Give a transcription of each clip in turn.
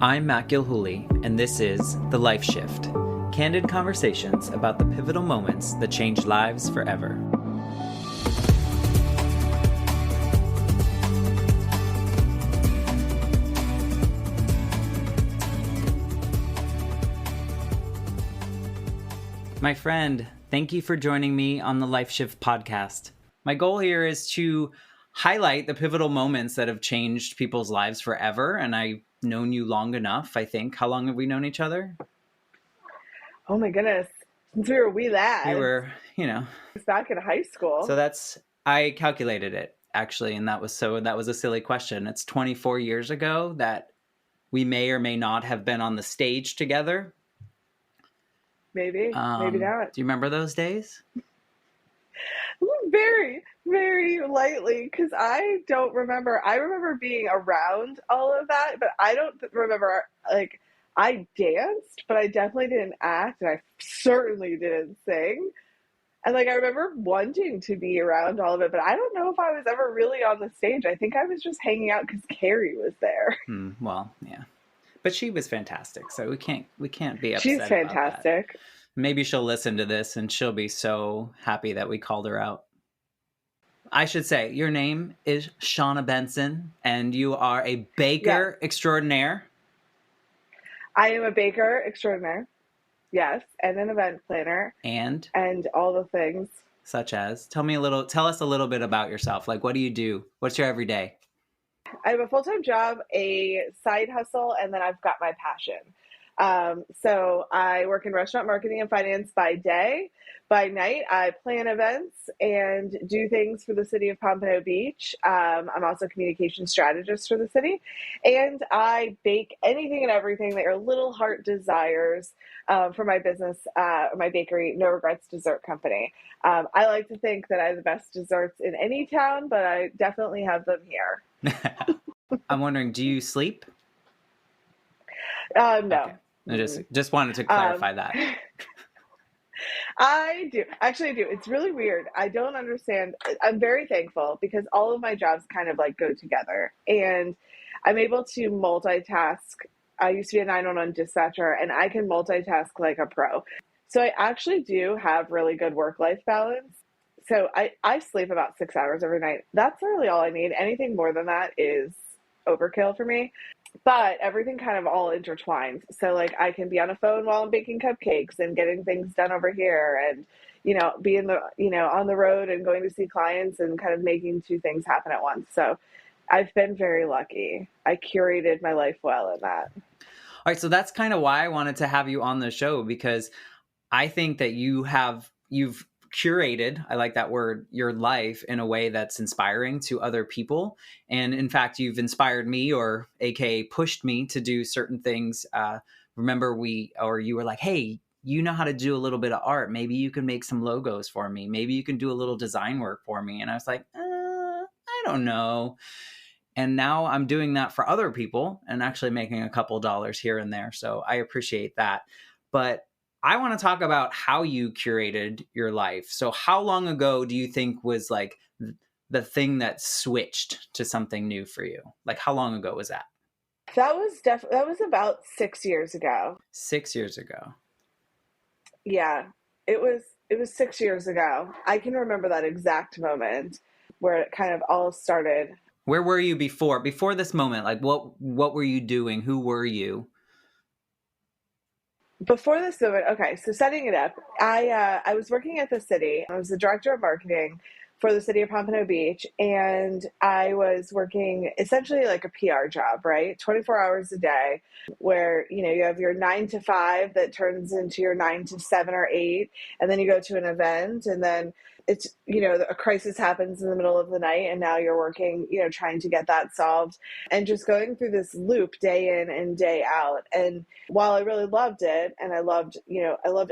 I'm Matt Gilhooly, and this is The Life Shift, candid conversations about the pivotal moments that changed lives forever. My friend, thank you for joining me on the Life Shift podcast. My goal here is to highlight the pivotal moments that have changed people's lives forever, and I've known you long enough, I think. How long have we known each other? Oh my goodness. Since we were wee lads. We were, back in high school. So I calculated it, actually, and that was a silly question. It's 24 years ago that we may or may not have been on the stage together. Maybe not. Do you remember those days? Very, very lightly, because I don't remember. I remember being around all of that, but I don't remember, I danced, but I definitely didn't act, and I certainly didn't sing. And, I remember wanting to be around all of it, but I don't know if I was ever really on the stage. I think I was just hanging out because Carrie was there. Well, yeah. But she was fantastic, so we can't be upset. She's fantastic. About that. Maybe she'll listen to this and she'll be so happy that we called her out. I should say, your name is Shanna Benson, and you are a baker extraordinaire. I am a baker extraordinaire, yes, and an event planner. And all the things. Such as? Tell us a little bit about yourself. What do you do? What's your everyday? I have a full-time job, a side hustle, and then I've got my passion. So I work in restaurant marketing and finance by day. By night, I plan events and do things for the city of Pompano Beach. I'm also a communication strategist for the city. And I bake anything and everything that your little heart desires for my business, my bakery, No Regrets Dessert Company. I like to think that I have the best desserts in any town, but I definitely have them here. I'm wondering, do you sleep? No. Okay. I just wanted to clarify that. I do. Actually, I do. It's really weird. I don't understand. I'm very thankful because all of my jobs kind of go together, and I'm able to multitask. I used to be a 911 dispatcher, and I can multitask like a pro. So I actually do have really good work-life balance. So I sleep about 6 hours every night. That's really all I need. Anything more than that is overkill for me. But everything kind of all intertwines. So I can be on a phone while I'm baking cupcakes and getting things done over here, and be in the on the road and going to see clients and kind of making two things happen at once. So I've been very lucky. I curated my life well in that. All right, so that's kind of why I wanted to have you on the show, because I think that you've curated, I like that word, your life in a way that's inspiring to other people. And in fact, you've inspired me, or AKA pushed me to do certain things. Remember you were like, hey, you know how to do a little bit of art. Maybe you can make some logos for me. Maybe you can do a little design work for me. And I was like, I don't know. And now I'm doing that for other people and actually making a couple dollars here and there. So I appreciate that. But I want to talk about how you curated your life. So how long ago do you think was the thing that switched to something new for you? How long ago was that? That was about 6 years ago. 6 years ago. Yeah, it was 6 years ago. I can remember that exact moment where it kind of all started. Where were you before this moment? What were you doing? Who were you? Before this moment, okay, so setting it up, I was working at the city. I was the director of marketing for the city of Pompano Beach, and I was working essentially like a PR job, right? 24 hours a day, where you have your 9 to 5 that turns into your 9 to 7 or 8, and then you go to an event, and then it's a crisis happens in the middle of the night, and now you're working trying to get that solved, and just going through this loop day in and day out. And while I really loved it, and I loved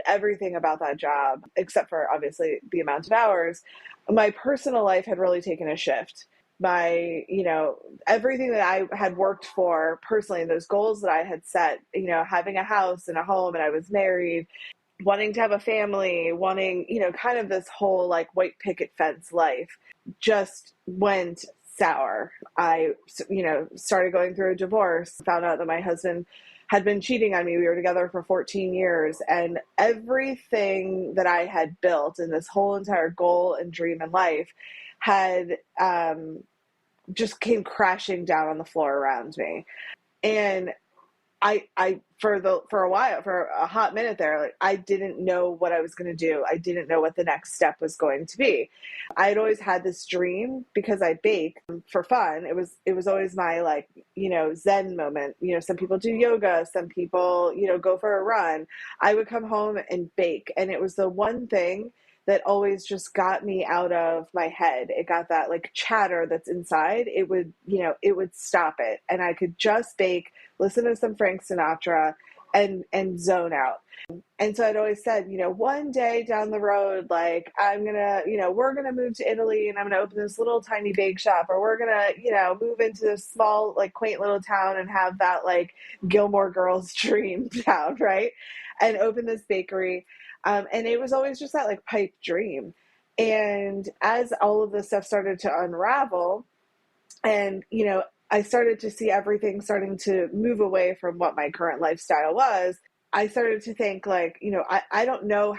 everything about that job except for obviously the amount of hours, my personal life had really taken a shift. My everything that I had worked for personally, those goals that I had set, having a house and a home, and I was married, wanting to have a family, wanting, kind of this whole white picket fence life just went sour. I, started going through a divorce, found out that my husband had been cheating on me. We were together for 14 years, and everything that I had built and this whole entire goal and dream in life had just came crashing down on the floor around me. And for a hot minute there, like, I didn't know what I was going to do. I didn't know what the next step was going to be. I'd always had this dream because I bake for fun. It was always my, like, Zen moment. Some people do yoga, some people, go for a run. I would come home and bake. And it was the one thing that always just got me out of my head. It got that, like, chatter that's inside. It would stop it. And I could just bake, listen to some Frank Sinatra, and zone out. And so I'd always said, one day down the road, like, we're going to move to Italy and I'm going to open this little tiny bake shop, or we're going to, move into this small, like, quaint little town and have that, like, Gilmore Girls dream town, right? And open this bakery. And it was always just that, like, pipe dream. And as all of this stuff started to unravel, and, I started to see everything starting to move away from what my current lifestyle was, I started to think, like, I don't know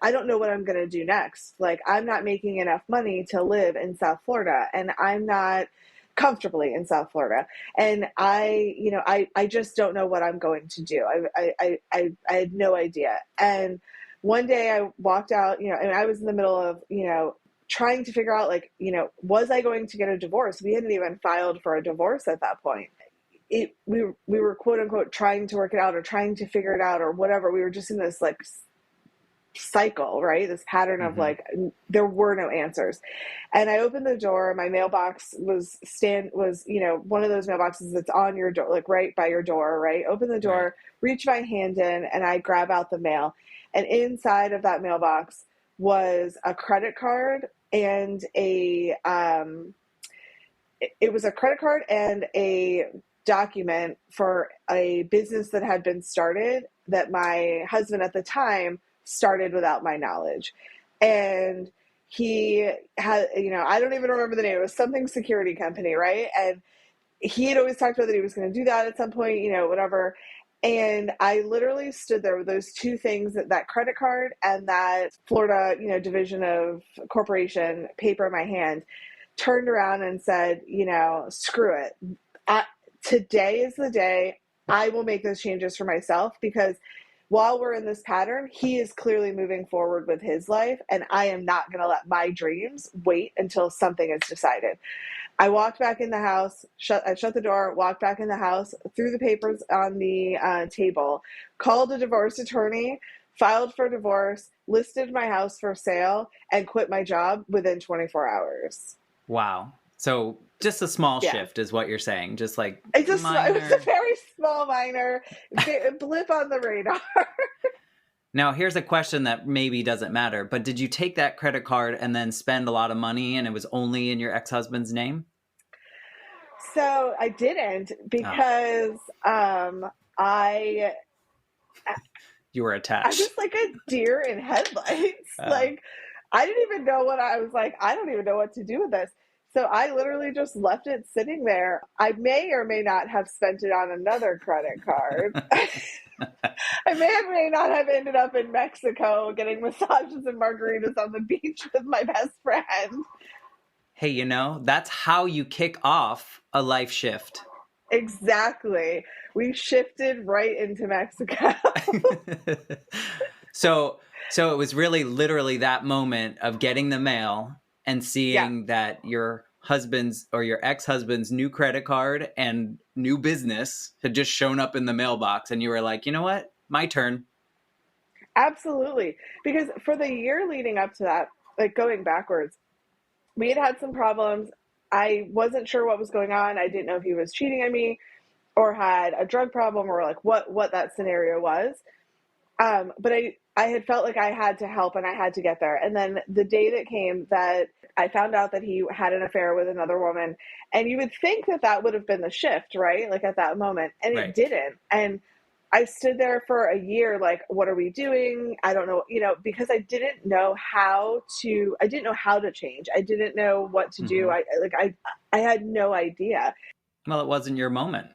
I don't know what I'm going to do next. Like, I'm not making enough money to live in South Florida, and I'm not comfortably in South Florida. And I just don't know what I'm going to do. I had no idea. And one day I walked out, and I was in the middle of, trying to figure out, like, was I going to get a divorce? We hadn't even filed for a divorce at that point. We were quote unquote trying to work it out or trying to figure it out or whatever. We were just in this, like, cycle, right? This pattern of, like, there were no answers. And I opened the door. My mailbox was one of those mailboxes that's on your door, like right by your door, right? Open the door, right. Reach my hand in, and I grab out the mail. And inside of that mailbox was a credit card and it was a credit card and a document for a business that had been started that my husband at the time started without my knowledge. And he had, I don't even remember the name. It was something security company, right? And he had always talked about that he was going to do that at some point, whatever. And I literally stood there with those two things, that credit card and that Florida, Division of Corporation paper in my hand, turned around and said, screw it. Today is the day I will make those changes for myself, because while we're in this pattern, he is clearly moving forward with his life, and I am not going to let my dreams wait until something is decided. I walked back in the house, I shut the door, walked back in the house, threw the papers on the table, called a divorce attorney, filed for divorce, listed my house for sale, and quit my job within 24 hours. Wow. So just a small shift is what you're saying. Just like it was a very small, minor blip on the radar. Now, here's a question that maybe doesn't matter, but did you take that credit card and then spend a lot of money and it was only in your ex-husband's name? So I didn't, because you were attached. I was like a deer in headlights. Like, I didn't even know I don't even know what to do with this. So I literally just left it sitting there. I may or may not have spent it on another credit card. I may not have ended up in Mexico getting massages and margaritas on the beach with my best friend. Hey, that's how you kick off a life shift. Exactly. We shifted right into Mexico. So it was really literally that moment of getting the mail and seeing that your husband's or your ex-husband's new credit card and new business had just shown up in the mailbox, and you were like, you know what? My turn. Absolutely. Because for the year leading up to that, like, going backwards, we had some problems. I wasn't sure what was going on. I didn't know if he was cheating on me or had a drug problem, or like what that scenario was. But I had felt like I had to help and I had to get there. And then the day that came that I found out that he had an affair with another woman, and you would think that would have been the shift, right? Like, at that moment, and It didn't. And I stood there for a year, like, what are we doing? I don't know, because I didn't know how to change. I didn't know what to do. Hmm. I had no idea. Well, it wasn't your moment.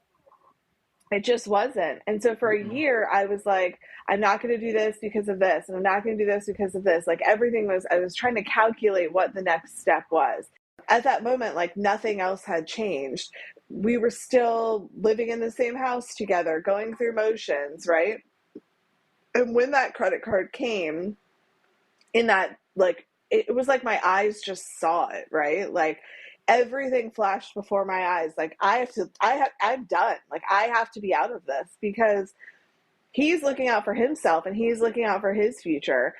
It just wasn't. And so for a Hmm. year, I was like, I'm not going to do this because of this. And I'm not going to do this because of this. Like I was trying to calculate what the next step was. At that moment, like nothing else had changed. We were still living in the same house together, going through motions, right? And when that credit card came, in that, like, it was like my eyes just saw it, right? Like everything flashed before my eyes. Like I'm done. Like I have to be out of this because he's looking out for himself and he's looking out for his future.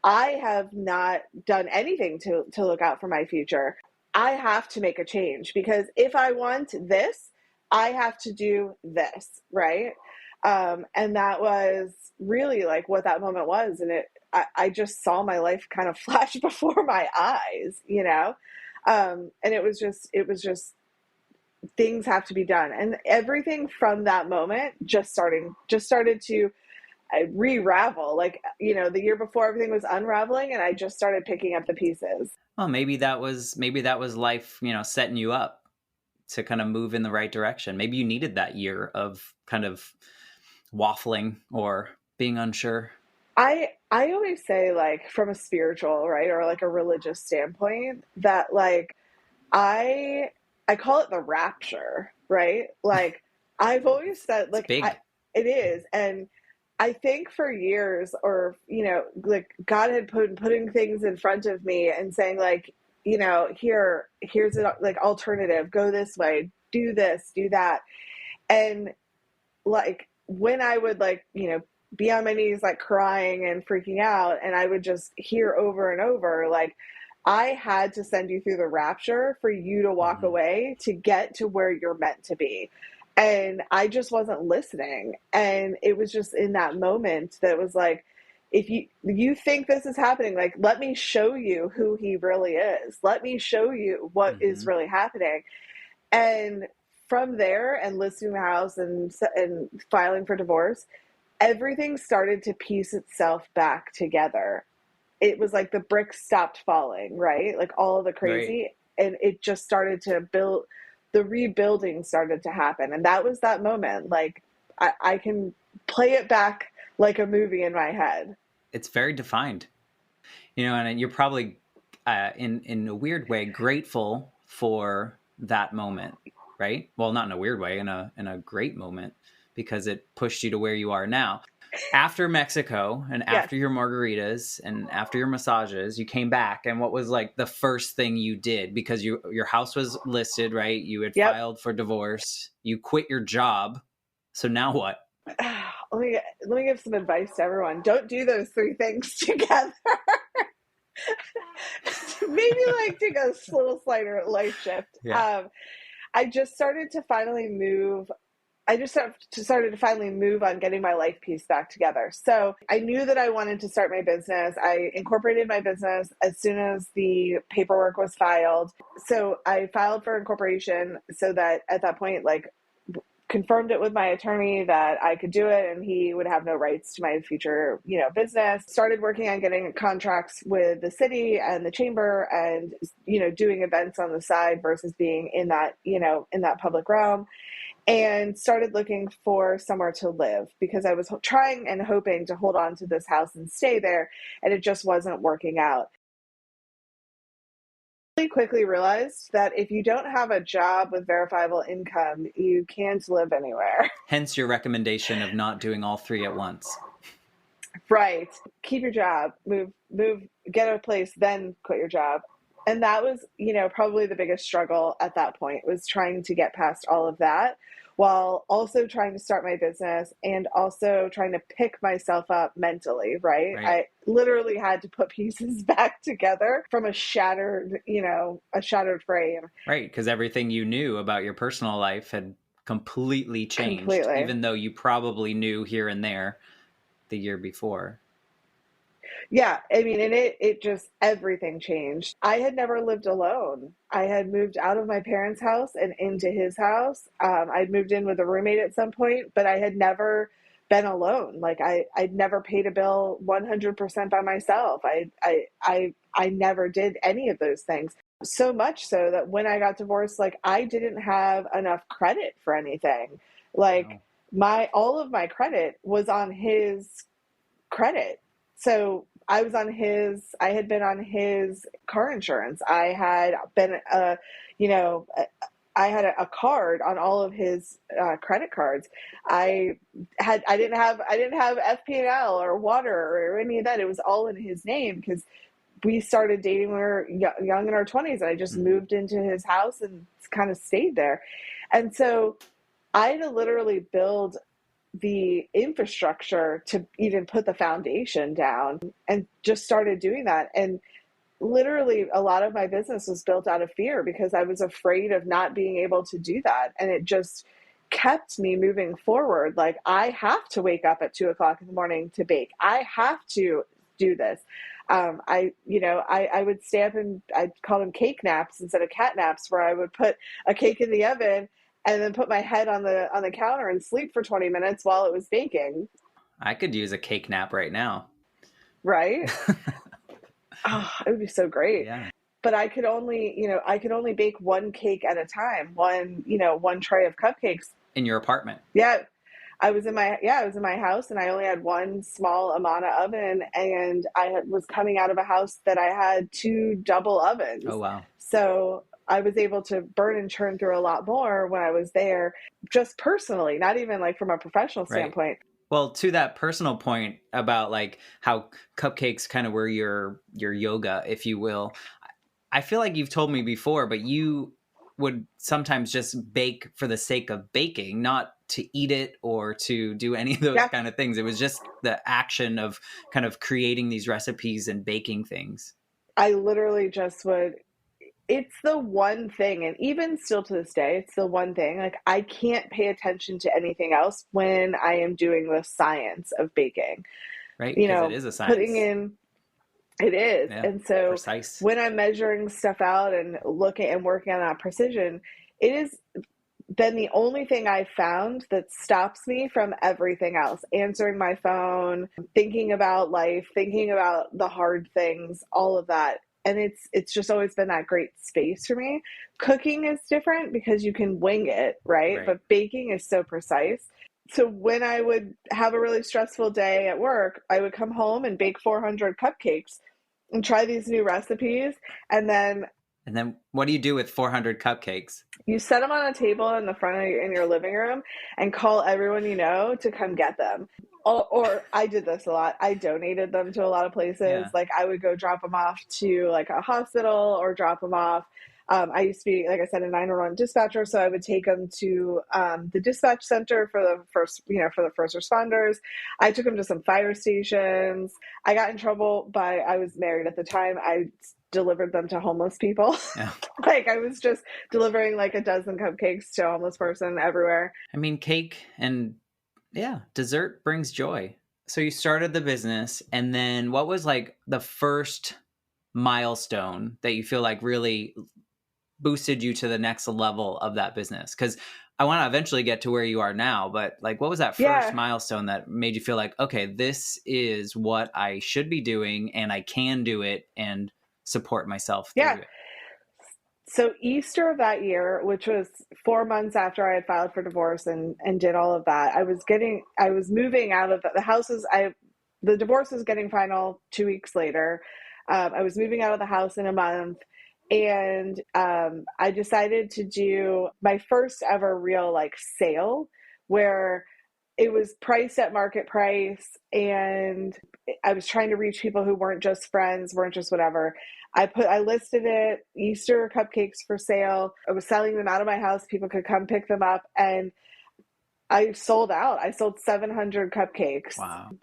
I have not done anything to look out for my future. I have to make a change because if I want this, I have to do this, right? And that was really like what that moment was. And I just saw my life kind of flash before my eyes, and it was just things have to be done. And everything from that moment just started to re-ravel. Like, the year before everything was unraveling and I just started picking up the pieces. Well, maybe that was life, setting you up to kind of move in the right direction. Maybe you needed that year of kind of waffling or being unsure. I always say, like, from a spiritual, right, or like a religious standpoint, that like I I call it the rapture, right? Like I've always said, It's big. it is. And I think for years, or like God had putting things in front of me and saying, like, here's an like alternative, go this way, do this, do that. And like when I would, like, be on my knees, like crying and freaking out, and I would just hear over and over, like, I had to send you through the rapture for you to walk Hmm. away to get to where you're meant to be. And I just wasn't listening. And it was just in that moment that was like, if you think this is happening, like, let me show you who he really is. Let me show you what is Hmm. really happening. And from there, and listing the house and filing for divorce, everything started to piece itself back together. It was like the bricks stopped falling, right? Like all of the Right. crazy, and it just started to build. The rebuilding started to happen, and that was that moment. Like I can play it back like a movie in my head. It's very defined, and you're probably in a weird way grateful for that moment, right? Well, not in a weird way, in a great moment, because it pushed you to where you are now. After Mexico and Yes. after your margaritas and after your massages, you came back, and what was like the first thing you did? Because your house was listed, right? You had Yep. filed for divorce. You quit your job. So now what? Let me give some advice to everyone. Don't do those three things together. Maybe like take a little slighter life shift. Yeah. I just started to finally move. I just started to finally move on getting my life piece back together. So I knew that I wanted to start my business. I incorporated my business as soon as the paperwork was filed. So I filed for incorporation so that at that point, like, confirmed it with my attorney that I could do it and he would have no rights to my future, business. Started working on getting contracts with the city and the chamber and, doing events on the side versus being in that, in that public realm, and started looking for somewhere to live because I was trying and hoping to hold on to this house and stay there, and it just wasn't working out. Really quickly realized that if you don't have a job with verifiable income, you can't live anywhere. Hence your recommendation of not doing all three at once. Right. Keep your job, move, get a place, then quit your job. And that was, probably the biggest struggle at that point, was trying to get past all of that while also trying to start my business and also trying to pick myself up mentally, right? Right. I literally had to put pieces back together from a shattered frame. Right. Because everything you knew about your personal life had completely changed, Completely. even though you probably knew here and there the year before. Yeah, I mean, and it just, everything changed. I had never lived alone. I had moved out of my parents' house and into his house. I'd moved in with a roommate at some point, but I had never been alone. Like I'd never paid a bill 100% by myself. I never did any of those things. So much so that when I got divorced, like I didn't have enough credit for anything. Like No. all of my credit was on his credit. So I had been on his car insurance. I had been, you know, I had a card on all of his credit cards. I didn't have FP&L or water or any of that. It was all in his name because we started dating when we were young in our 20s, and I just moved into his house and kind of stayed there. And so I had to literally build the infrastructure to even put the foundation down, and just started doing that. And literally a lot of my business was built out of fear because I was afraid of not being able to do that. And it just kept me moving forward. Like I have to wake up at 2 o'clock in the morning to bake. I have to do this. I would stay up and I'd call them cake naps instead of cat naps, where I would put a cake in the oven and then put my head on the counter and sleep for 20 minutes while it was baking. I could use a cake nap right now. Right? Oh, it would be so great. Yeah. But I could only bake one cake at a time, one tray of cupcakes. In your apartment. Yeah. I was in my house, and I only had one small Amana oven, and was coming out of a house that I had 2 double ovens. Oh, wow. So I was able to burn and churn through a lot more when I was there, just personally, not even like from a professional standpoint. Right. Well, to that personal point about like how cupcakes kind of were your yoga, if you will, I feel like you've told me before, but you would sometimes just bake for the sake of baking, not to eat it or to do any of those kind of things. It was just the action of kind of creating these recipes and baking things. I literally just would. It's the one thing, and even still to this day, it's the one thing. Like I can't pay attention to anything else when I am doing the science of baking. Right? Because it is a science. It is. Yeah, and so precise. When I'm measuring stuff out and looking and working on that precision, it is then the only thing I've found that stops me from everything else. Answering my phone, thinking about life, thinking about the hard things, all of that. And it's just always been that great space for me. Cooking is different because you can wing it, right? But baking is so precise. So when I would have a really stressful day at work, I would come home and bake 400 cupcakes and try these new recipes. And then what do you do with 400 cupcakes? You set them on a table in the front of in your living room and call everyone you know to come get them. Or I did this a lot. I donated them to a lot of places. Yeah. Like I would go drop them off to like a hospital or drop them off. I used to be, like I said, a 911 dispatcher, so I would take them to the dispatch center for the first responders. I took them to some fire stations. I got in trouble I was married at the time. I delivered them to homeless people. Yeah. Like I was just delivering like a dozen cupcakes to a homeless person everywhere. I mean, cake and dessert brings joy. So you started the business, and then what was like the first milestone that you feel like really boosted you to the next level of that business? Because I want to eventually get to where you are now, but like, what was that first milestone that made you feel like, okay, this is what I should be doing and I can do it and support myself through it? So Easter of that year, which was 4 months after I had filed for divorce and did all of that, I was moving out of the houses. The divorce was getting final 2 weeks later. I was moving out of the house in a month. And I decided to do my first ever real like sale where it was priced at market price, and I was trying to reach people who weren't just friends, weren't just whatever. I listed it, Easter cupcakes for sale. I was selling them out of my house. People could come pick them up, and I sold out. I sold 700 cupcakes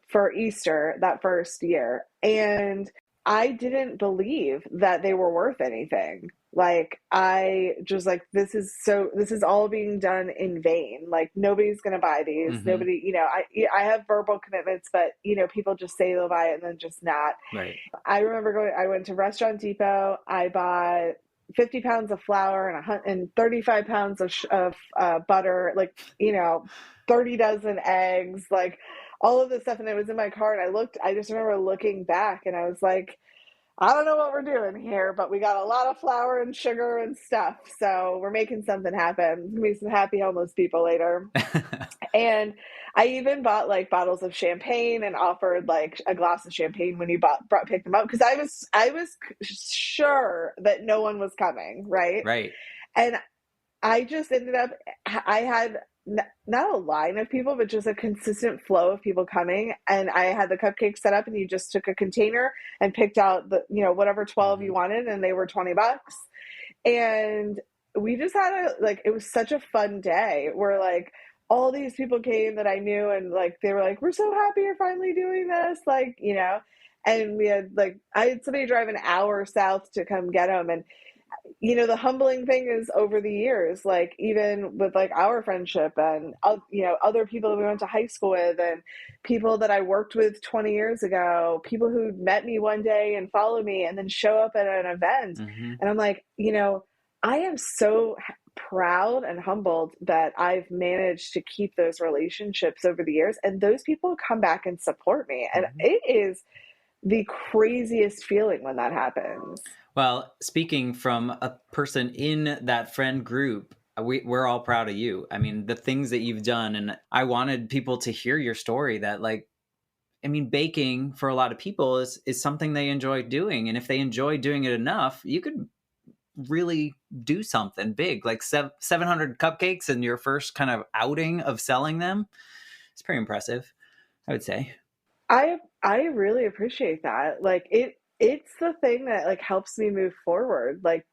for Easter that first year. And I didn't believe that they were worth anything. Like I just like, this is all being done in vain. Like nobody's going to buy these. Mm-hmm. Nobody, I have verbal commitments, but people just say they'll buy it and then just not. Right. I remember I went to Restaurant Depot. I bought 50 pounds of flour and 35 pounds of butter, like, 30 dozen eggs. Like all of this stuff, and it was in my car, and I just remember looking back, and I was like, I don't know what we're doing here, but we got a lot of flour and sugar and stuff. So we're making something happen. There's gonna be some happy homeless people later. And I even bought like bottles of champagne and offered like a glass of champagne when you picked them up, because I was sure that no one was coming, right? Right. And I just ended up, I had not a line of people, but just a consistent flow of people coming. And I had the cupcakes set up, and you just took a container and picked out the, whatever 12 you wanted, and they were $20. And we just had it was such a fun day where like all these people came that I knew, and like, they were like, we're so happy you're finally doing this. Like, and we had I had somebody drive an hour south to come get them. And the humbling thing is, over the years, like even with like our friendship and other people that we went to high school with, and people that I worked with 20 years ago, people who met me one day and follow me and then show up at an event. Mm-hmm. And I'm like, I am so proud and humbled that I've managed to keep those relationships over the years, and those people come back and support me. And it is the craziest feeling when that happens. Well, speaking from a person in that friend group, we're all proud of you. I mean, the things that you've done, and I wanted people to hear your story, that baking for a lot of people is something they enjoy doing. And if they enjoy doing it enough, you could really do something big, like 700 cupcakes in your first kind of outing of selling them. It's pretty impressive, I would say. I really appreciate that. Like it's the thing that like helps me move forward. Like,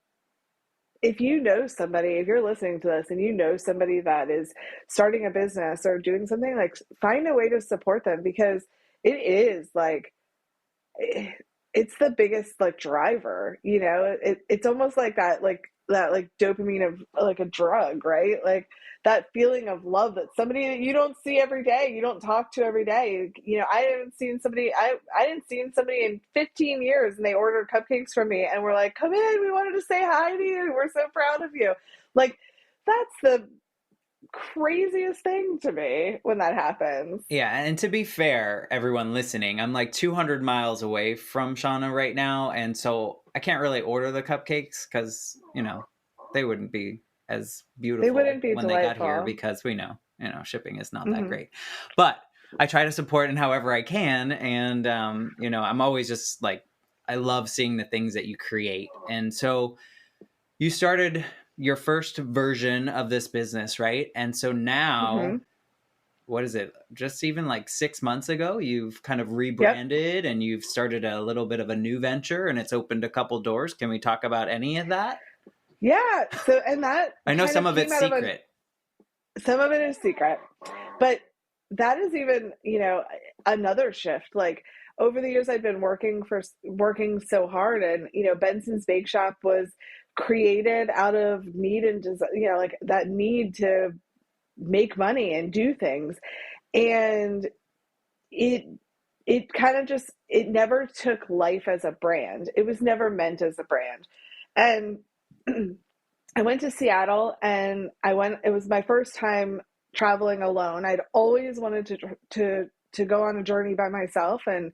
if you're listening to this and you know somebody that is starting a business or doing something, like, find a way to support them, because it is like, it's the biggest like driver, it's almost like that dopamine of like a drug, right? Like that feeling of love that somebody that you don't see every day, you don't talk to every day. I didn't see somebody in 15 years, and they ordered cupcakes from me and were like, come in, we wanted to say hi to you, we're so proud of you. Like, that's the craziest thing to me when that happens. Yeah, and to be fair, everyone listening, I'm like 200 miles away from Shanna right now, and so I can't really order the cupcakes because, they wouldn't be as beautiful They wouldn't be when delightful. they got here, because we know, shipping is not that great. But I try to support in however I can, and I'm always just like, I love seeing the things that you create. And so you started your first version of this business, right? And so now, what is it? Just even like 6 months ago, you've kind of rebranded and you've started a little bit of a new venture, and it's opened a couple doors. Can we talk about any of that? Yeah. So, and that I know some of it's secret. Some of it is secret, but that is even, another shift. Like, over the years, I've been working so hard, and, Benson's Bake Shop was created out of need and like that need to make money and do things. And it kind of just, it never took life as a brand. It was never meant as a brand. And I went to Seattle, and it was my first time traveling alone. I'd always wanted to go on a journey by myself, and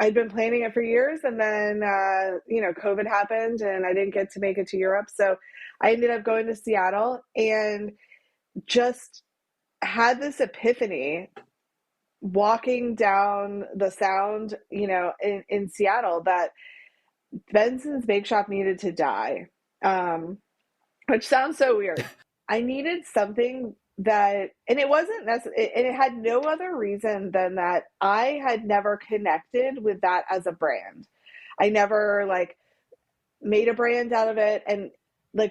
I'd been planning it for years. And then, COVID happened, and I didn't get to make it to Europe. So I ended up going to Seattle, and just had this epiphany walking down the Sound, in Seattle, that Benson's Bake Shop needed to die. Which sounds so weird. I needed something that, and it wasn't necessary, and it had no other reason than that I had never connected with that as a brand. I never made a brand out of it, and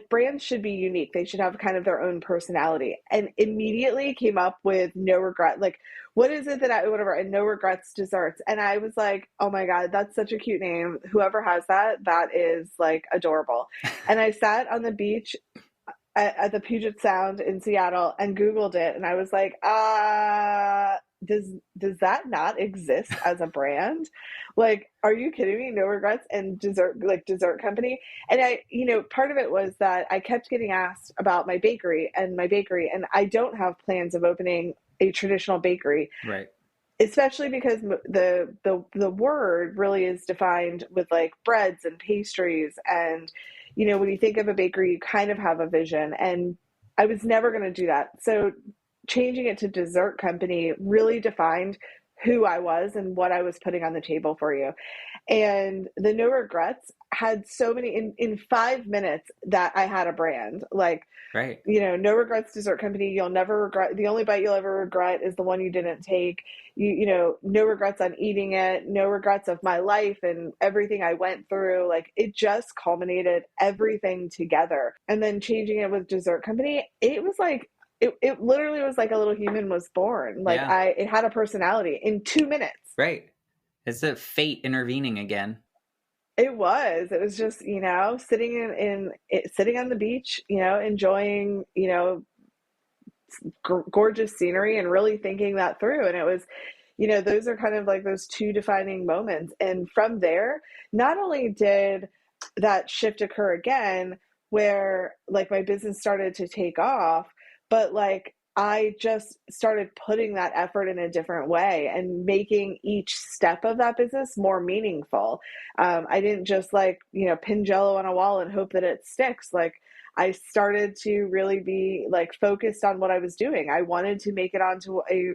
brands should be unique. They should have kind of their own personality. And immediately came up with No Regret. What is it and No Regrets Desserts. And I was like, oh my God, that's such a cute name. Whoever has that is adorable. And I sat on the beach at the Puget Sound in Seattle and Googled it. And I was like, does that not exist as a brand? Are you kidding me? No Regrets and dessert company. And I, part of it was that I kept getting asked about my bakery, and I don't have plans of opening a traditional bakery. Right. especially because the word really is defined with like breads and pastries, and when you think of a bakery, you kind of have a vision, and I was never going to do that. So changing it to dessert company really defined who I was and what I was putting on the table for you. And the no regrets had so many in 5 minutes that I had a brand. Like, Right. no regrets dessert company. You'll never regret. The only bite you'll ever regret is the one you didn't take. No regrets on eating it. No regrets of my life and everything I went through. Like, it just culminated everything together. And then changing it with dessert company, it was like, it literally was like a little human was born. Like, Yeah. it had a personality in 2 minutes. Right. It's the fate intervening again. It was just, sitting sitting on the beach, enjoying, gorgeous scenery and really thinking that through. And it was, those are kind of like those two defining moments. And from there, not only did that shift occur again, where like my business started to take off, but like I just started putting that effort in a different way and making each step of that business more meaningful. I didn't just like, pin jello on a wall and hope that it sticks. Like, I started to really be like focused on what I was doing. I wanted to make it onto a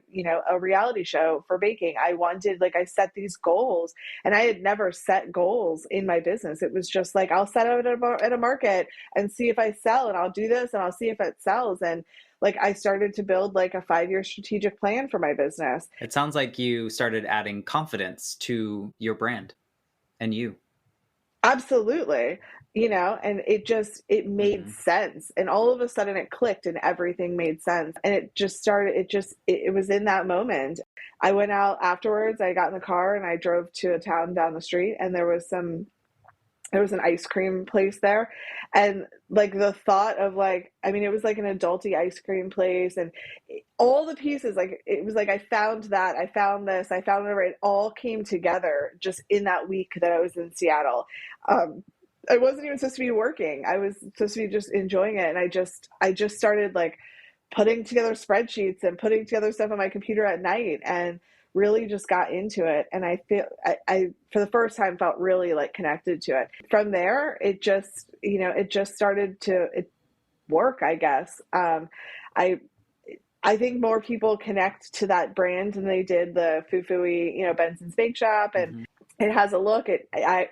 reality show for baking. I set these goals, and I had never set goals in my business. It was just like, I'll set out at a market and see if I sell, and I'll do this and I'll see if it sells. And like, I started to build like a 5-year strategic plan for my business. It sounds like you started adding confidence to your brand and you. Absolutely. And it made Mm-hmm. sense. And all of a sudden it clicked and everything made sense. And it was in that moment. I went out afterwards, I got in the car and I drove to a town down the street, and there was an ice cream place there. And like the thought of like, I mean, it was like an adulty ice cream place, and all the pieces, like it was like, I found that, I found this, I found it all came together just in that week that I was in Seattle. I wasn't even supposed to be working. I was supposed to be just enjoying it. And I just started like putting together spreadsheets and putting together stuff on my computer at night, and really just got into it. And I feel I for the first time felt really like connected to it. From there, it just started to work, I guess. I think more people connect to that brand than they did the foo-fooey, Benson's Bake Shop. And Mm-hmm. it has a look. I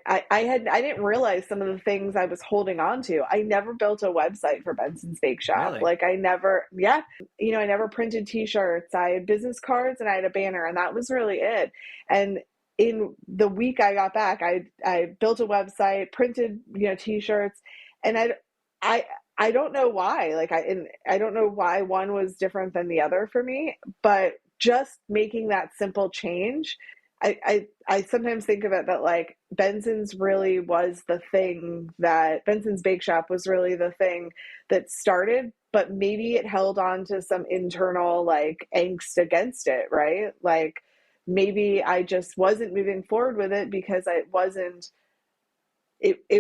didn't realize some of the things I was holding on to. I never built a website for Benson's Bake Shop. Really? Like, I never, yeah, I never printed t-shirts. I had business cards and I had a banner, and that was really it. And in the week I got back, I built a website, printed, t-shirts, and I, I don't know why. Like, I don't know why one was different than the other for me, but just making that simple change. I sometimes think of it that like Benson's really was the thing, that Benson's Bake Shop was really the thing that started, but maybe it held on to some internal like angst against it, right? Like, maybe I just wasn't moving forward with it because it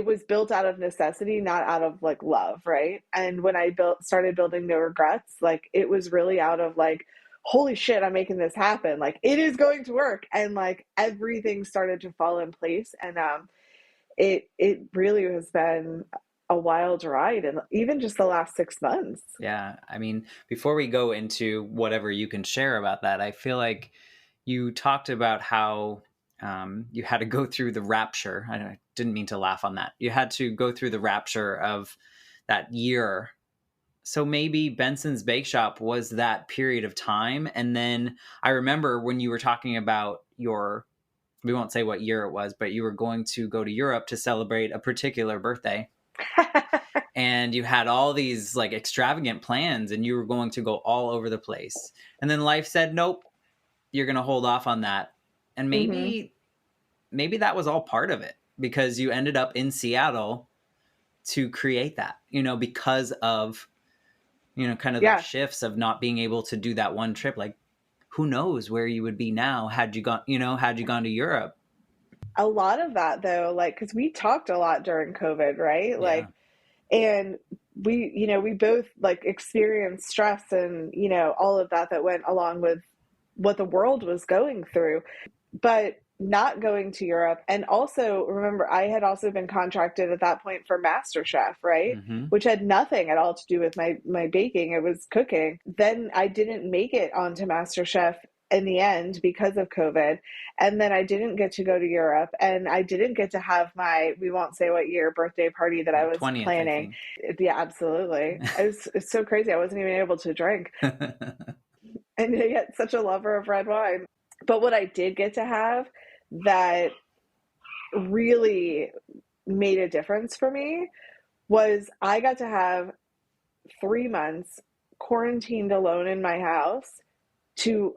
was built out of necessity, not out of like love, right? And when I started building No Regrets, like it was really out of like, holy shit, I'm making this happen. Like, it is going to work. And like everything started to fall in place. And it really has been a wild ride, and even just the last 6 months. Yeah. I mean, before we go into whatever you can share about that, I feel like you talked about how you had to go through the rapture. I didn't mean to laugh on that. You had to go through the rapture of that year. So maybe Benson's Bake Shop was that period of time. And then I remember when you were talking about we won't say what year it was, but you were going to go to Europe to celebrate a particular birthday. And you had all these like extravagant plans, and you were going to go all over the place. And then life said, nope, you're going to hold off on that. And Mm-hmm. maybe that was all part of it, because you ended up in Seattle to create that, because of, kind of those Yeah. shifts of not being able to do that one trip. Like, who knows where you would be now had you gone to Europe. A lot of that though, like, because we talked a lot during COVID, right? Yeah. Like, and we both like experienced stress and all of that went along with what the world was going through. But not going to Europe. And also, remember, I had also been contracted at that point for Masterchef, right? Mm-hmm. Which had nothing at all to do with my baking. It was cooking. Then I didn't make it onto Masterchef in the end because of COVID. And then I didn't get to go to Europe, and I didn't get to have my, we won't say what year, birthday party that I Yeah, was 20th, I planning. think. Yeah, absolutely. It's so crazy. I wasn't even able to drink. And yet such a lover of red wine. But what I did get to have that really made a difference for me was I got to have 3 months quarantined alone in my house to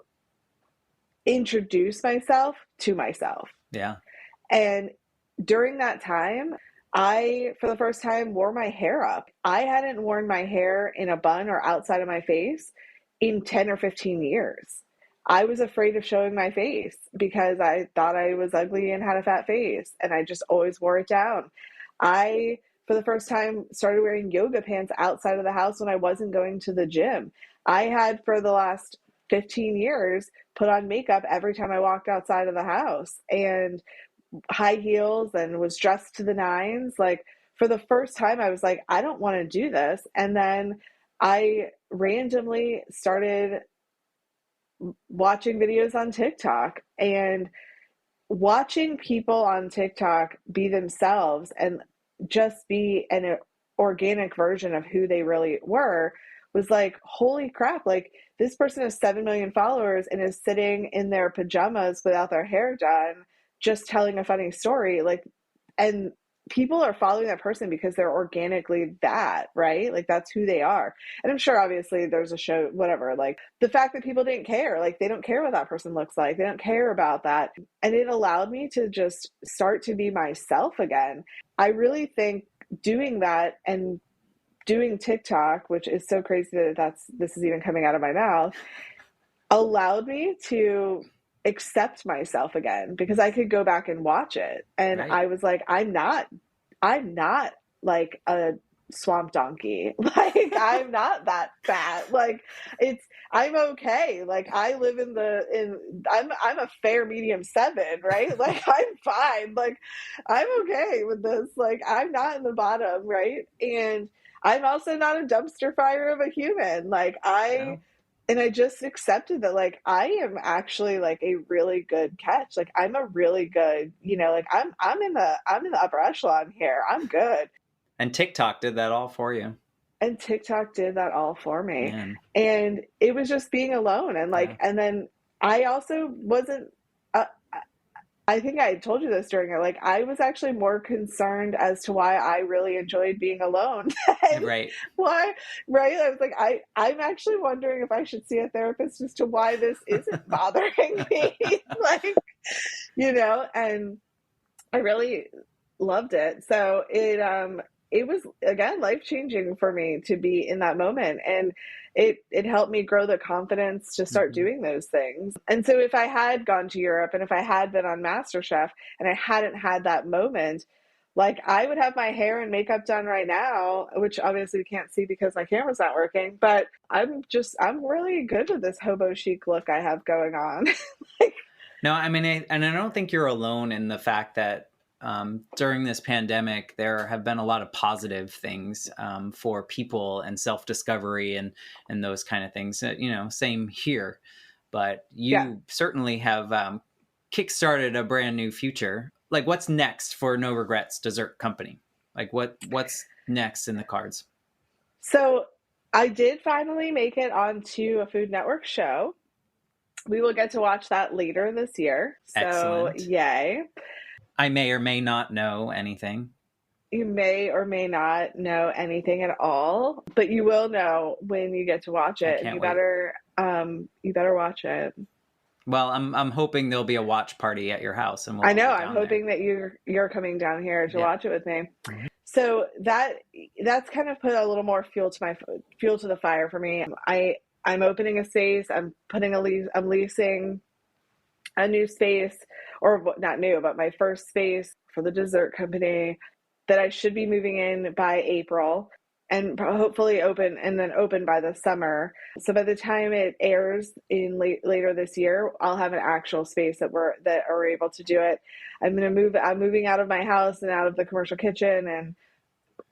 introduce myself to myself. Yeah. And during that time, I, for the first time, wore my hair up. I hadn't worn my hair in a bun or outside of my face in 10 or 15 years. I was afraid of showing my face because I thought I was ugly and had a fat face, and I just always wore it down. I, for the first time, started wearing yoga pants outside of the house when I wasn't going to the gym. I had, for the last 15 years, put on makeup every time I walked outside of the house, and high heels, and was dressed to the nines. Like, for the first time, I was like, I don't want to do this. And then I randomly started watching videos on TikTok, and watching people on TikTok be themselves and just be an organic version of who they really were was like, holy crap, like this person has 7 million followers and is sitting in their pajamas without their hair done, just telling a funny story. Like, and people are following that person because they're organically that, right? Like that's who they are. And I'm sure obviously there's a show, whatever, like the fact that people didn't care, like they don't care what that person looks like. They don't care about that. And it allowed me to just start to be myself again. I really think doing that and doing TikTok, which is so crazy that this is even coming out of my mouth, allowed me to accept myself again, because I could go back and watch it. And Right. I was like, I'm not like a swamp donkey. Like I'm not that fat. Like I'm okay. Like I live I'm a fair medium 7, right? Like I'm fine. Like I'm okay with this. Like I'm not in the bottom, right? And I'm also not a dumpster fire of a human. No. And I just accepted that, like, I am actually like a really good catch. Like I'm a really good, like I'm in the upper echelon here. I'm good. And TikTok did that all for you. And TikTok did that all for me. Man. And it was just being alone. And Yeah. and then I also wasn't, uh, I think I told you this during it. Like, I was actually more concerned as to why I really enjoyed being alone than Right. why, right? I was like, I'm actually wondering if I should see a therapist as to why this isn't bothering me. Like, and I really loved it. So it was again life-changing for me to be in that moment, and it helped me grow the confidence to start Mm-hmm. doing those things. And so if I had gone to Europe and if I had been on MasterChef and I hadn't had that moment, like I would have my hair and makeup done right now, which obviously you can't see because my camera's not working, but I'm really good with this hobo chic look I have going on. Like, No, I mean, and I don't think you're alone in the fact that during this pandemic, there have been a lot of positive things for people and self-discovery and those kind of things. Same here. But yeah. you certainly have kickstarted a brand new future. Like, what's next for No Regrets Dessert Company? Like, what's next in the cards? So I did finally make it onto a Food Network show. We will get to watch that later this year. So, Excellent. yay. I may or may not know anything. You may or may not know anything at all, but you will know when you get to watch I it, and can't wait. you better watch it. Well, I'm hoping there'll be a watch party at your house, and we'll I all know. be I'm down there. hoping that you're coming down here to Yeah. watch it with me. Mm-hmm. So that's kind of put a little more fuel to the fire for me. I'm opening a space. I'm leasing a new space, or not new, but my first space for the dessert company that I should be moving in by April. and hopefully open by the summer. So by the time it airs in later this year, I'll have an actual space that are able to do it. I'm moving out of my house and out of the commercial kitchen, and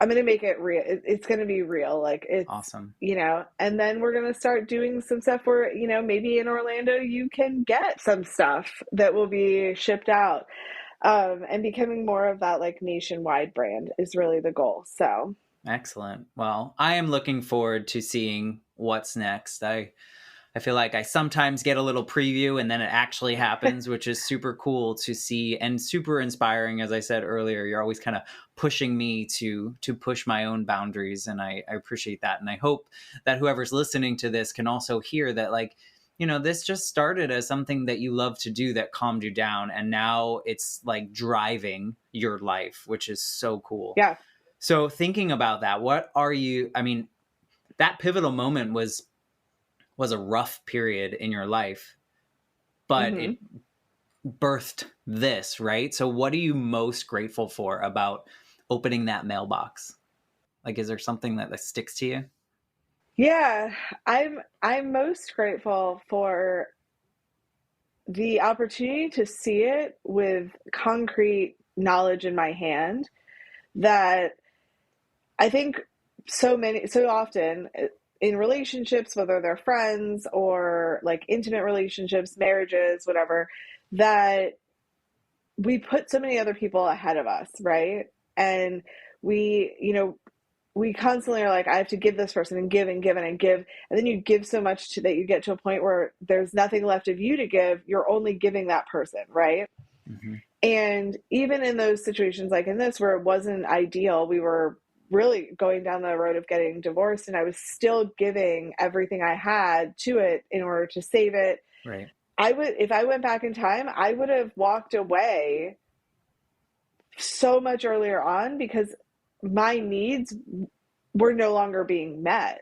I'm going to make it real. It's going to be real. Like it's Awesome. And then we're going to start doing some stuff where, maybe in Orlando you can get some stuff that will be shipped out. And becoming more of that like nationwide brand is really the goal. So excellent. Well, I am looking forward to seeing what's next. I feel like I sometimes get a little preview and then it actually happens, which is super cool to see and super inspiring. As I said earlier, you're always kind of pushing me to push my own boundaries. And I appreciate that. And I hope that whoever's listening to this can also hear that, like, this just started as something that you love to do that calmed you down. And now it's like driving your life, which is so cool. Yeah. So thinking about that, that pivotal moment was a rough period in your life, but it birthed this, right? So what are you most grateful for about opening that mailbox? Like, is there something that sticks to you? Yeah, I'm most grateful for the opportunity to see it with concrete knowledge in my hand, that I think so often in relationships, whether they're friends or like intimate relationships, marriages, whatever, that we put so many other people ahead of us, right? And we constantly are like, I have to give this person and give and give and give. And then you give so much that you get to a point where there's nothing left of you to give. You're only giving that person, right? Mm-hmm. And even in those situations like in this, where it wasn't ideal, we were really going down the road of getting divorced, and I was still giving everything I had to it in order to save it. Right. If I went back in time, I would have walked away so much earlier on, because my needs were no longer being met,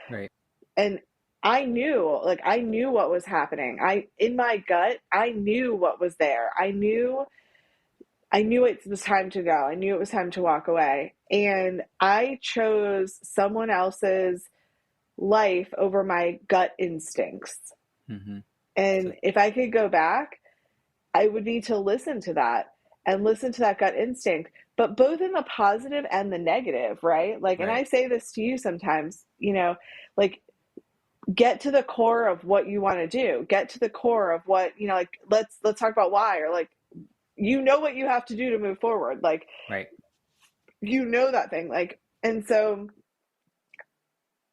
Right. And I knew what was happening. In my gut, I knew what was there. I knew it was time to go. I knew it was time to walk away. And I chose someone else's life over my gut instincts. Mm-hmm. And if I could go back, I would need to listen to that and listen to that gut instinct, but both in the positive and the negative, right? Like, right. And I say this to you sometimes, like, get to the core of what you want to do. Get to the core of what, like, let's talk about why, or like, what you have to do to move forward. Like, right. That thing. Like, and so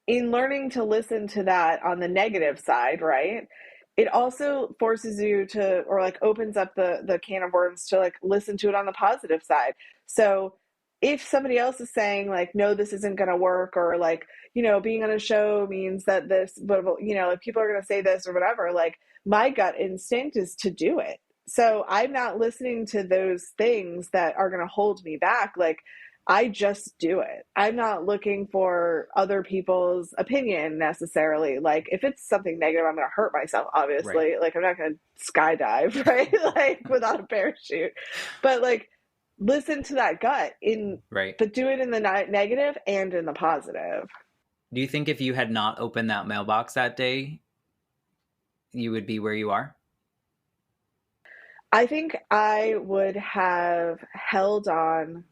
in learning to listen to that on the negative side, right, it also forces you to, or like opens up the can of worms to like listen to it on the positive side. So if somebody else is saying like, no, this isn't going to work, or like, being on a show means that this, but like people are going to say this or whatever, like my gut instinct is to do it. So I'm not listening to those things that are going to hold me back. Like, I just do it. I'm not looking for other people's opinion necessarily. Like, if it's something negative, I'm going to hurt myself, obviously. Right. Like, I'm not going to skydive, right? Like, without a parachute. But, like, listen to that gut, right. but do it in the negative and in the positive. Do you think if you had not opened that mailbox that day, you would be where you are? I think I would have held on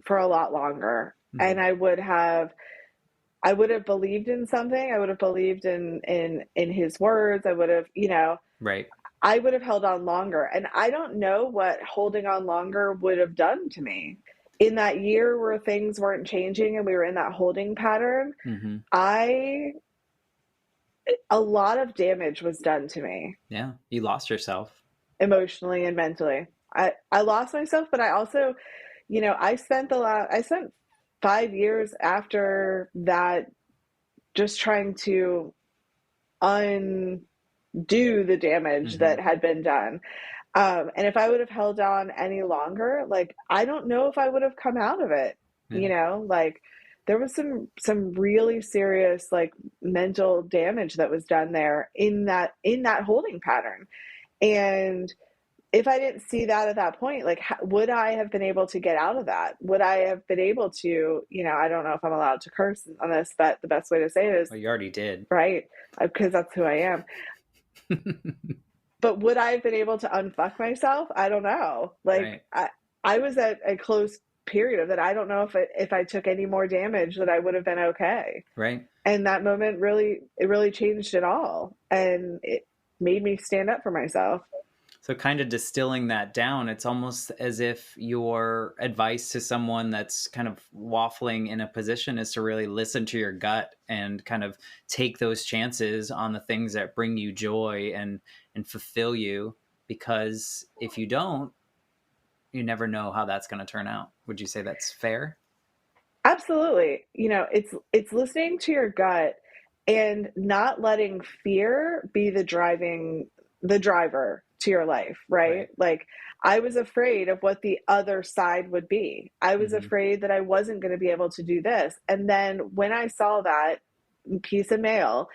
for a lot longer. Mm-hmm. And I would have believed in something. I would have believed in his words. I would have, right. I would have held on longer. And I don't know what holding on longer would have done to me. In that year where things weren't changing and we were in that holding pattern, mm-hmm. A lot of damage was done to me. Yeah. You lost yourself. Emotionally and mentally. I lost myself, but I also, I spent 5 years after that just trying to undo the damage mm-hmm. that had been done. And if I would have held on any longer, like, I don't know if I would have come out of it, like there was some really serious, like, mental damage that was done there in that holding pattern. And if I didn't see that at that point, like, would I have been able to get out of that? Would I have been able to, I don't know if I'm allowed to curse on this, but the best way to say it is, Well, you already did. right? Because that's who I am. But would I have been able to unfuck myself? I don't know. Like, right. I was at a close period of that. I don't know if I took any more damage that I would have been okay. Right. And that moment really changed it all. And it made me stand up for myself. So kind of distilling that down, it's almost as if your advice to someone that's kind of waffling in a position is to really listen to your gut and kind of take those chances on the things that bring you joy and fulfill you. Because if you don't, you never know how that's going to turn out. Would you say that's fair? Absolutely. It's listening to your gut and not letting fear be the driver to your life, right? Right. Like, I was afraid of what the other side would be. I was Mm-hmm. afraid that I wasn't going to be able to do this. And then when I saw that piece of mail,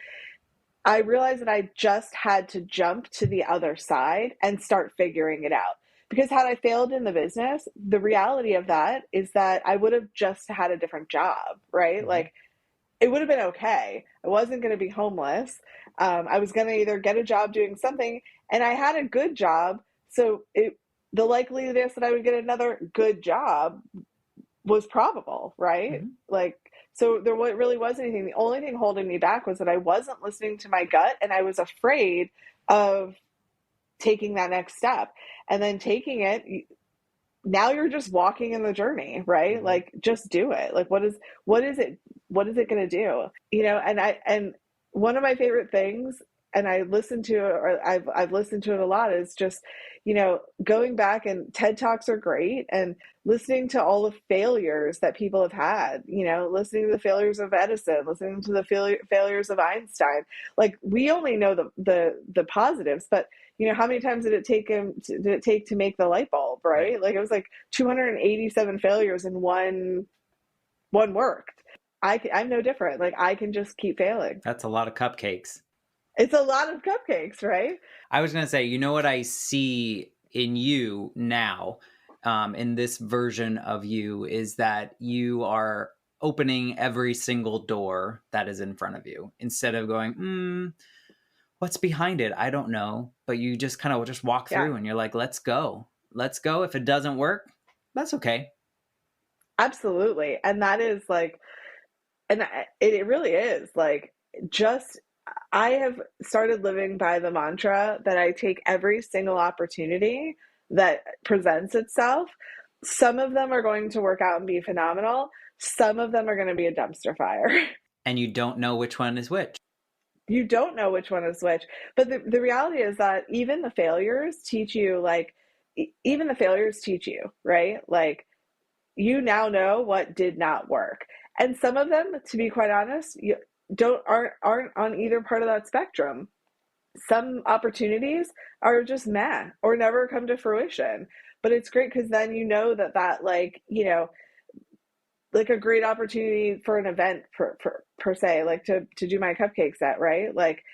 I realized that I just had to jump to the other side and start figuring it out. Because had I failed in the business, the reality of that is that I would have just had a different job, right? Mm-hmm. Like, it would have been okay. I wasn't going to be homeless. I was going to either get a job doing something, and I had a good job. So the likeliness that I would get another good job was probable, right? Mm-hmm. Like, so there really was anything. The only thing holding me back was that I wasn't listening to my gut, and I was afraid of taking that next step. And then taking it, now you're just walking in the journey, right? Mm-hmm. Like, just do it. Like, what is it going to do? And one of my favorite things, and I listen to it, or I've listened to it a lot, is just, going back, and TED Talks are great, and listening to all the failures that people have had, listening to the failures of Edison, listening to the failures of Einstein. Like, we only know the positives, but how many times did it take to make the light bulb, Right. right? Like, it was like 287 failures and one worked. I'm no different. Like, I can just keep failing. That's a lot of cupcakes. It's a lot of cupcakes, right? I was going to say, you know what I see in you now, in this version of you, is that you are opening every single door that is in front of you instead of going, what's behind it? I don't know. But you just kind of just walk Yeah, through and you're like, let's go. Let's go. If it doesn't work, that's okay. absolutely. And that is like, and it really is like, just, I have started living by the mantra that I take every single opportunity that presents itself. Some of them are going to work out and be phenomenal. Some of them are going to be a dumpster fire. And you don't know which one is which. You don't know which one is which. But the reality is that even the failures teach you, like, even the failures teach you, right? Like, you now know what did not work. And some of them, to be quite honest, you aren't on either part of that spectrum. Some opportunities are just meh or never come to fruition. But it's great because then that, like, like a great opportunity for an event per se, like to do my cupcake set, right? Like,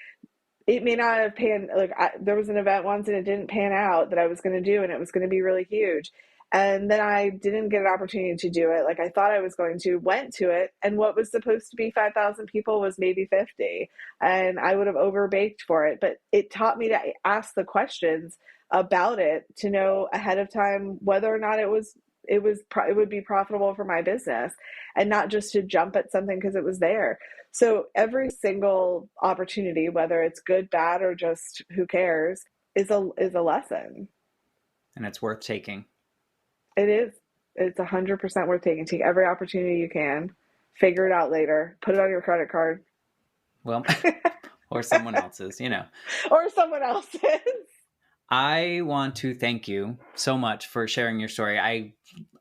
it may not have like, there was an event once and it didn't pan out that I was going to do, and it was going to be really huge. And then I didn't get an opportunity to do it like I thought I was going to, went to it, and what was supposed to be 5,000 people was maybe 50. And I would have overbaked for it. But it taught me to ask the questions about it, to know ahead of time whether or not it would be profitable for my business, and not just to jump at something because it was there. So every single opportunity, whether it's good, bad, or just who cares, is a lesson. And it's worth taking. It is. It's 100% worth taking. Take every opportunity you can. Figure it out later. Put it on your credit card. Well, or someone else's, Or someone else's. I want to thank you so much for sharing your story.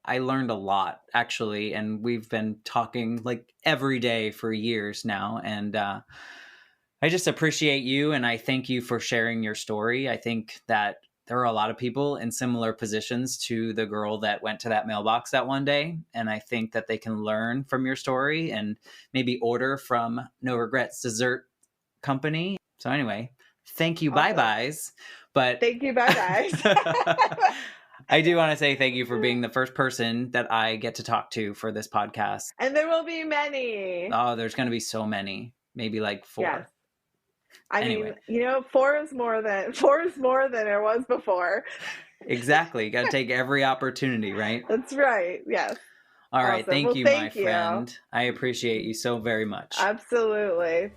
I learned a lot, actually, and we've been talking like every day for years now, and I just appreciate you, and I thank you for sharing your story. I think that there are a lot of people in similar positions to the girl that went to that mailbox that one day, and I think that they can learn from your story and maybe order from No Regrets Dessert Company. So anyway, thank you, Awesome. bye-byes. But thank you, bye-byes. I do want to say thank you for being the first person that I get to talk to for this podcast. And there will be many. Oh, there's going to be so many. Maybe like 4. Yes. I Anyway. mean, 4 is more than it was before. Exactly. Got to take every opportunity, right? That's right. Yes. All right. Awesome. Thank Well, you, thank my you. friend. I appreciate you so very much. Absolutely.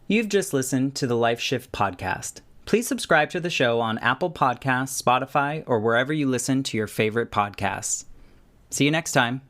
You've just listened to the Life Shift podcast. Please subscribe to the show on Apple Podcasts, Spotify, or wherever you listen to your favorite podcasts. See you next time.